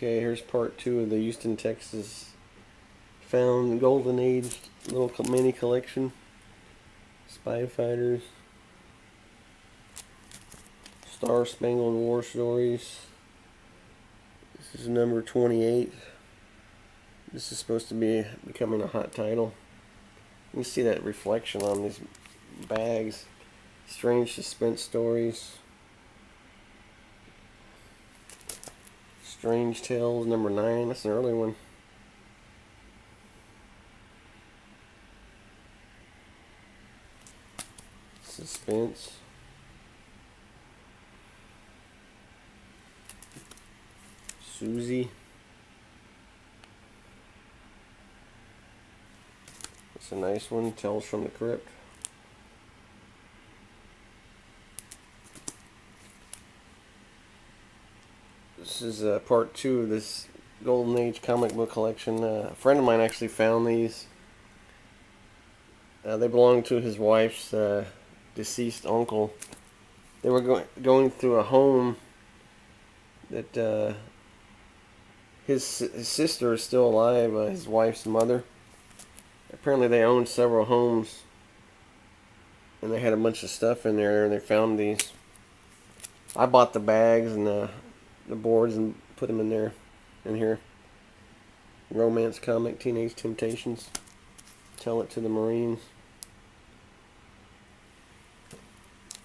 Okay, here's part 2 of the Houston, Texas found Golden Age little mini collection. Spy Fighters, Star Spangled War Stories. This is number 28. This is supposed to be becoming a hot title. You can see that reflection on these bags. Strange Suspense Stories. Strange Tales, number 9. That's an early one. Suspense. Susie. That's a nice one. Tales from the Crypt. This is part 2 of this Golden Age comic book collection. A friend of mine actually found these. They belong to his wife's deceased uncle. They were going through a home that his sister is still alive, his wife's mother. Apparently they owned several homes, and they had a bunch of stuff in there, and they found these. I bought the bags and the boards and put them in here. Romance comic, Teenage Temptations. Tell It to the Marines.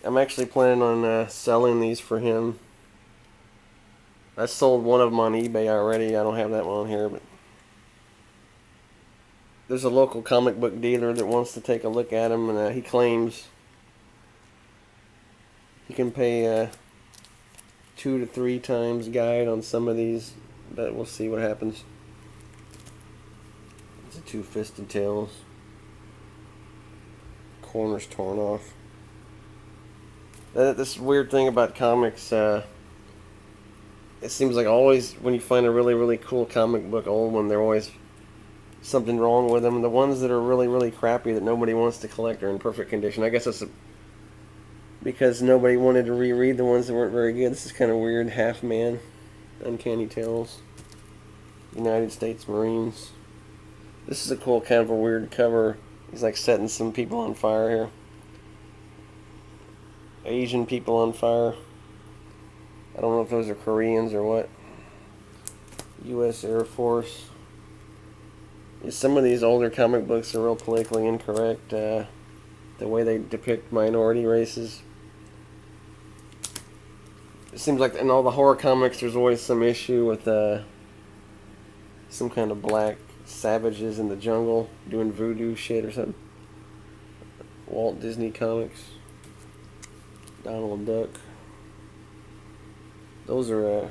I'm actually planning on selling these for him. I sold one of them on eBay already. I don't have that one on here, but there's a local comic book dealer that wants to take a look at them, and he claims he can pay 2 to 3 times guide on some of these, but we'll see what happens. It's a Two-Fisted Tales. Corners torn off. This weird thing about comics, it seems like always when you find a really, really cool comic book, old one, there's always something wrong with them. The ones that are really, really crappy that nobody wants to collect are in perfect condition. I guess that's because nobody wanted to reread the ones that weren't very good. This is kind of weird. Half Man, Uncanny Tales, United States Marines. This is a cool, kind of a weird cover. He's like setting some people on fire here. Asian people on fire. I don't know if those are Koreans or what. U.S. Air Force. Some of these older comic books are real politically incorrect. The way they depict minority races. It seems like in all the horror comics there's always some issue with some kind of black savages in the jungle doing voodoo shit or something. Walt Disney Comics. Donald Duck. Those are I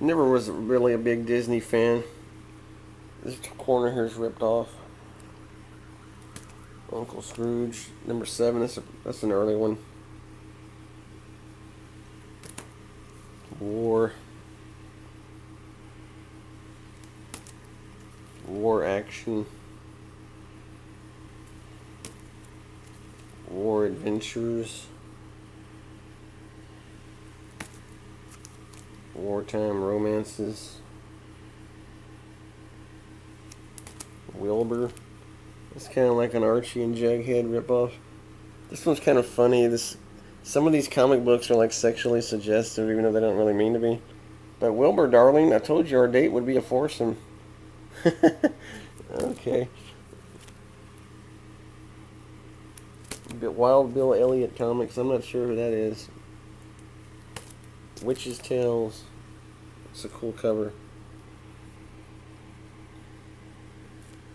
never was really a big Disney fan. This corner here is ripped off. Uncle Scrooge, number 7. That's an early one. War action. War adventures. Wartime romances. Wilbur. It's kind of like an Archie and Jughead ripoff. This one's kind of funny. Some of these comic books are like sexually suggestive, even though they don't really mean to be. But Wilbur, darling, I told you our date would be a foursome. Okay. Wild Bill Elliott Comics. I'm not sure who that is. Witch's Tales. It's a cool cover.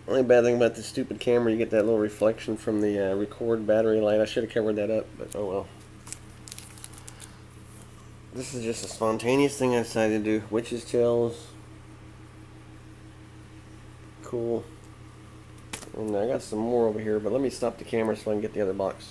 Only bad thing about this stupid camera, you get that little reflection from the record battery light. I should have covered that up, but oh well. This is just a spontaneous thing I decided to do. Witch's Tales. Cool. And I got some more over here, but let me stop the camera so I can get the other box.